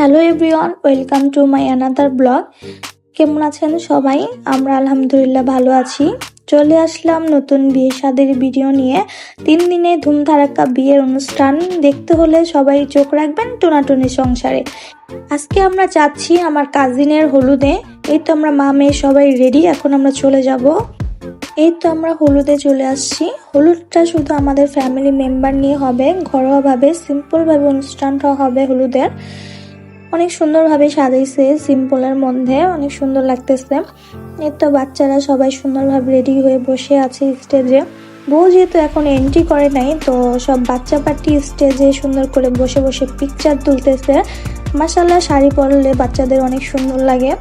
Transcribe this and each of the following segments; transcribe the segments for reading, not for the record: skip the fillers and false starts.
Hello everyone, welcome to my another blog. কেমন আছেন সবাই? আমরা আলহামদুলিল্লাহ ভালো আছি। চলে আসলাম নতুন বিয়ে শাদির ভিডিও নিয়ে। 3 দিনে ধুমধারাক্কা বিয়ের অনুষ্ঠান দেখতে হলে সবাই চোখ রাখবেন টোনাটুনি সংসারে। আজকে আমরা যাচ্ছি আমার কাজিনের হলুদে। এই তো আমরা মা মেয়ে সবাই রেডি, এখন আমরা চলে যাব। এই তো আমরা হলুদে চলে আসছি। হলুদটা শুধু আমাদের ফ্যামিলি মেম্বার নিয়ে হবে, ঘরোয়াভাবে সিম্পলভাবে অনুষ্ঠানটা হবে হলুদের। অনেক সুন্দরভাবে সাজাইছে, সিম্পলের মধ্যে অনেক সুন্দর লাগতেছে। এই তো বাচ্চারা সবাই সুন্দরভাবে রেডি হয়ে বসে আছে স্টেজে। বউ যেহেতু এখন এন্ট্রি করে নাই, তো সব বাচ্চা পার্টি স্টেজে সুন্দর করে বসে বসে পিকচার তুলতেছে। মাশাআল্লাহ, শাড়ি পরলে বাচ্চাদের অনেক সুন্দর লাগে।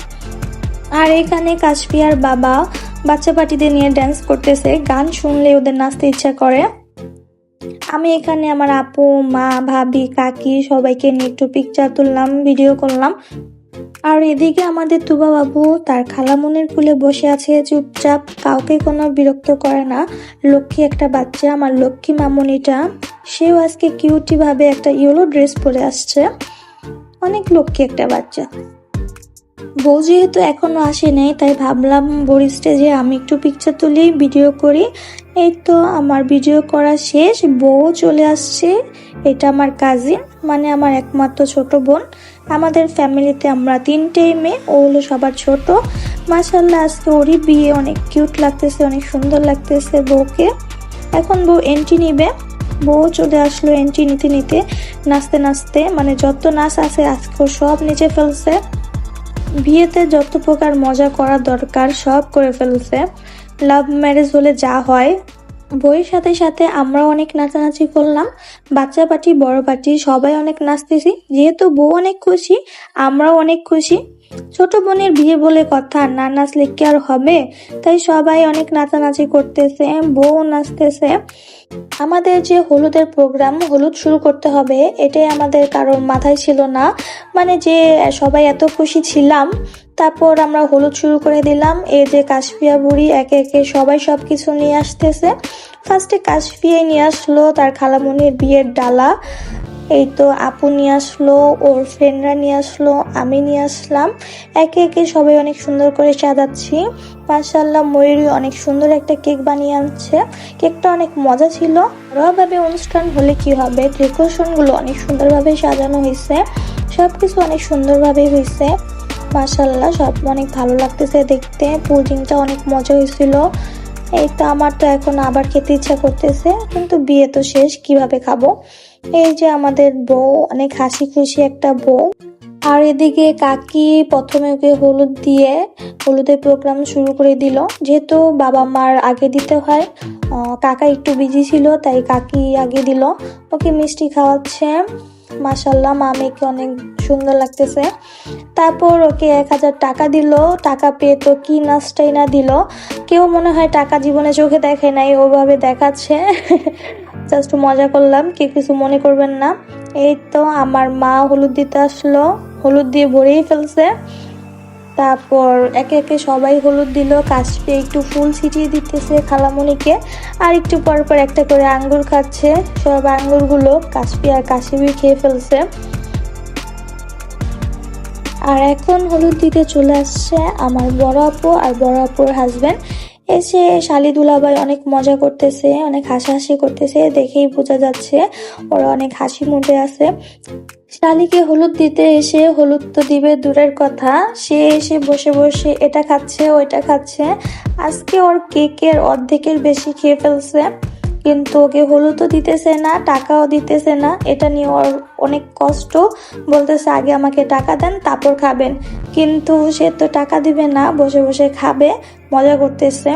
আর এখানে কাশফিয়ার বাবা বাচ্চা পার্টিদের নিয়ে ড্যান্স করতেছে। গান শুনলে ওদের নাচতে ইচ্ছা করে। আমি এখানে আমার আপু, মা, ভাবি, কাকি সবাইকে নিয়ে একটু পিকচার তুললাম, ভিডিও করলাম। আর এদিকে আমাদের তুবা বাবু তার খালামুনির কুলে বসে আছে চুপচাপ, কাউকে কোনো বিরক্ত করে না। লক্ষ্মী একটা বাচ্চা, আমার লক্ষ্মী মামুনিটা। সেও আজকে কিউটি ভাবে একটা ইয়েলো ড্রেস পরে আসছে। অনেক লক্ষ্মী একটা বাচ্চা। বউ যেহেতু এখনো আসে নাই, তাই ভাবলাম বড় স্টেজে আমি একটু পিকচার তুলি, ভিডিও করি। এই তো আমার ভিডিও করা শেষ, বউ চলে আসছে। এটা আমার কাজিন, মানে আমার একমাত্র ছোট বোন। আমাদের ফ্যামিলিতে আমরা 3টে মেয়ে, ও হলো সবার ছোট। মাশাআল্লাহ, আজকে ওরই বিয়ে, অনেক কিউট লাগতেছে, অনেক সুন্দর লাগতেছে বউকে। এখন বউ এন্ট্রি নিবে। বউ চলে আসলো এন্ট্রি নিতে নিতে, নাচতে নাচতে, মানে যত নাচ আছে আজকে সব নিচে ফেলছে। বিয়েতে যত প্রকার মজা করা দরকার সব করে ফেলছে। লাভ ম্যারেজ হলে যা হয়। বইয়ের সাথে সাথে আমরা অনেক নাচানাচি করলাম। বাচ্চা পার্টি, বড় পার্টি সবাই অনেক নাচতেছি। যেহেতু বউ অনেক খুশি, আমরাও অনেক খুশি। ছোট বোনের বিয়ে বলে কথা, না নাচলে কি আর হবে? তাই সবাই অনেক নাচানাচি করতেছে, বউ নাচতেছে। আমাদের যে হলুদের প্রোগ্রাম, হলুদ শুরু করতে হবে, এটাই আমাদের কারোর মাথায় ছিল না। মানে যে সবাই এত খুশি ছিলাম, তারপর আমরা হলুদ শুরু করে দিলাম। এই যে কাশফিয়া বুড়ি একে একে সবাই সবকিছু নিয়ে আসতেছে। ফার্স্টে কাশফিয়াই নিয়ে আসলো তার খালামুনির বিয়ের ডালা। এই তো আপু নিয়ে আসলো, ওর ফ্রেন্ডরা নিয়ে আসলো, আমি নিয়ে আসলাম। একে একে সবাই অনেক সুন্দর করে সাজাচ্ছি। মাশাআল্লাহ, ময়ূরী অনেক সুন্দর একটা কেক বানিয়ে আনছে। কেকটা অনেক মজা ছিল। ঘরোয়াভাবে অনুষ্ঠান হলে কি হবে, ডেকোরেশনগুলো অনেক সুন্দরভাবে সাজানো হয়েছে। সবকিছু অনেক সুন্দরভাবে হয়েছে। মাশাআল্লাহ, সব অনেক ভালো লাগতেছে দেখতে। পুডিংটা অনেক মজা হয়েছিল। এই তো আমার তো এখন আবার খেতে ইচ্ছা করতেছে, কিন্তু বিয়ে তো শেষ, কিভাবে খাবো? এই যে আমাদের বউ, অনেক হাসি খুশি একটা বউ। আর এদিকে কাকি প্রথমে ওকে হলুদ দিয়ে হলুদের প্রোগ্রাম শুরু করে দিল। যেহেতু বাবা মার আগে দিতে হয়, কাকা একটু বিজি ছিল, তাই কাকি আগে দিল। ওকে মিষ্টি খাওয়াচ্ছে। মাশাআল্লাহ, মা মেয়েকে অনেক সুন্দর লাগতেছে। তারপর ওকে 1000 টাকা দিল। টাকা পেয়ে তো কি নাচটাই না দিল। কেউ মনে হয় টাকা জীবনে চোখে দেখে নাই, ওভাবে দেখাচ্ছে। জাস্ট মজা করলাম, কেউ কিছু মনে করবেন না। এই তো আমার মা হলুদ দিতে আসলো, হলুদ দিয়ে ভরেই ফেলছে। তারপর একে একে সবাই হলুদ দিল। কাশফি একটু ফুল ছিটিয়ে দিতেছে খালামণিকে, আর একটু পর পর একটা করে আঙ্গুর খাচ্ছে। সব আঙ্গুরগুলো কাশফি আর কাশিবি খেয়ে ফেলছে। আর এখন হলুদ দিতে চলে আসছে আমার বড় আপু আর বড় আপুর হাজবেন্ড। এসে শালি দুলাভাই অনেক মজা করতেছে, অনেক হাসাহাসি করতেছে, দেখেই বোঝা যাচ্ছে ওরা অনেক হাসি মুডে আছে। শালিকে হলুদ দিতে এসে হলুদ তো দিবে দূরের কথা, সে এসে বসে বসে এটা খাচ্ছে ওইটা খাচ্ছে। আজকে ওর কেকের অর্ধেকের বেশি খেয়ে ফেলছে, কিন্তু ওকে হলুদও দিতেছে না, টাকাও দিতেছে না। এটা নিয়ে ওর অনেক কষ্ট। বলতেছে আগে আমাকে টাকা দেন, তারপর খাবেন। কিন্তু সে তো টাকা দিবে না, বসে বসে খাবে, মজা করতেছে।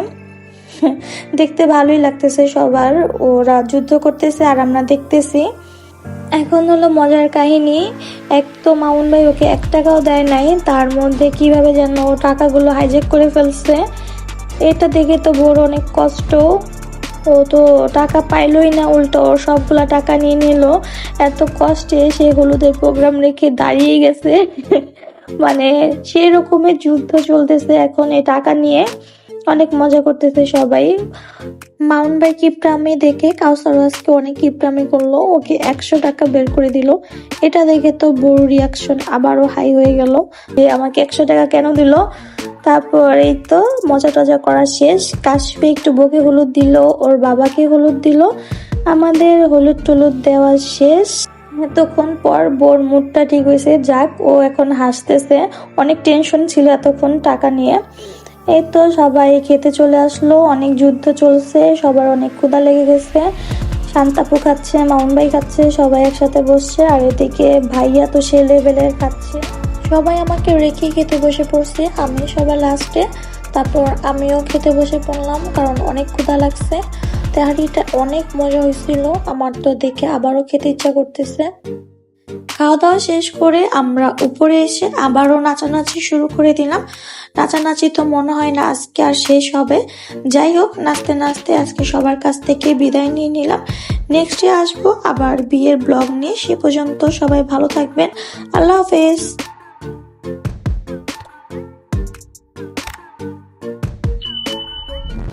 দেখতে ভালোই লাগতেছে সবার, ওরা যুদ্ধ করতেছে আর আমরা দেখতেছি। এখন হলো মজার কাহিনী, এক তো মামুন ভাই ওকে 1 টাকাও দেয় নাই, তার মধ্যে কিভাবে যেন ও টাকাগুলো হাইজ্যাক করে ফেলছে। এটা দেখে তো বড় অনেক কষ্ট। ও তো টাকা পাইলই না, উল্টো ওর সবগুলা টাকা নিয়ে নিল। এত কষ্টে সে হলুদের প্রোগ্রাম রেখে দাঁড়িয়ে গেছে। মানে সেই রকমের যুদ্ধ চলতেছে এখন এই টাকা নিয়ে। অনেক মজা করতেছে সবাই। মাউন্ট ভাই কিপটামি দেখে কাউসার আজকে অনেক কিপটামি করলো, ওকে 100 টাকা বের করে দিল। এটা দেখে তো বড় রিয়াকশন আবারও হাই হয়ে গেল, যে আমাকে 100 টাকা কেন দিল। তারপর এই তো মজা টজা করা শেষ, কাশফি একটু বকে হলুদ দিল, ওর বাবাকে হলুদ দিল, আমাদের হলুদ টলুদ দেওয়া শেষ। এতক্ষণ পর বোর মুডটা ঠিক হয়েছে, যাক ও এখন হাসতেছে, অনেক টেনশন ছিল এতক্ষণ টাকা নিয়ে। এই তো সবাই খেতে চলে আসলো, অনেক যুদ্ধ চলছে, সবার অনেক ক্ষুধা লেগে গেছে। শান্তাপু খাচ্ছে, মাউন্ট ভাই খাচ্ছে, সবাই একসাথে বসছে, আর এদিকে ভাইয়া তো সে লেভেলের খাচ্ছে। সবাই আমাকে রেখে খেতে বসে পড়ছে, আমি সবার লাস্টে। তারপর আমিও খেতে বসে পড়লাম, কারণ অনেক ক্ষুধা লাগছে। তেহারিটা অনেক মজা হয়েছিল, আমার তো দেখে আবারও খেতে ইচ্ছা করতেছে। খাওয়া দাওয়া শেষ করে আমরা উপরে এসে আবারও নাচানাচি শুরু করে দিলাম। নাচানাচি তো মনে হয় না আজকে আর শেষ হবে। যাই হোক, নাচতে নাচতে আজকে সবার কাছ থেকে বিদায় নিয়ে নিলাম। নেক্সটে আসবো আবার বিয়ের ব্লগ নিয়ে, সে পর্যন্ত সবাই ভালো থাকবেন। আল্লাহ হাফেজ।